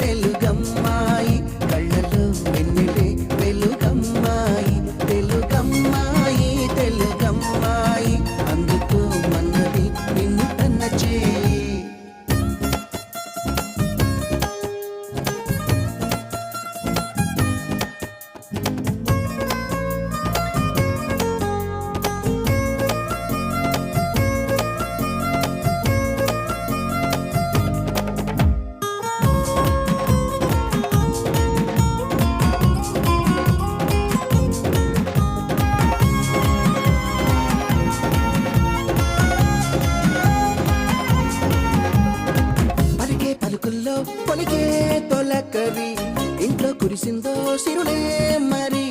తెలుగమ్మాయి కళ్ళలో వెన్నెలే వెలుగమ్మాయి తెలుగమ్మాయి తెలుగమ్మాయి అందుకో మన్నది నిన్ను తన్న చేయి పలుకుల్లో పొలికే తొలకరి ఇంట్లో కురిసిందో సిరులే మరి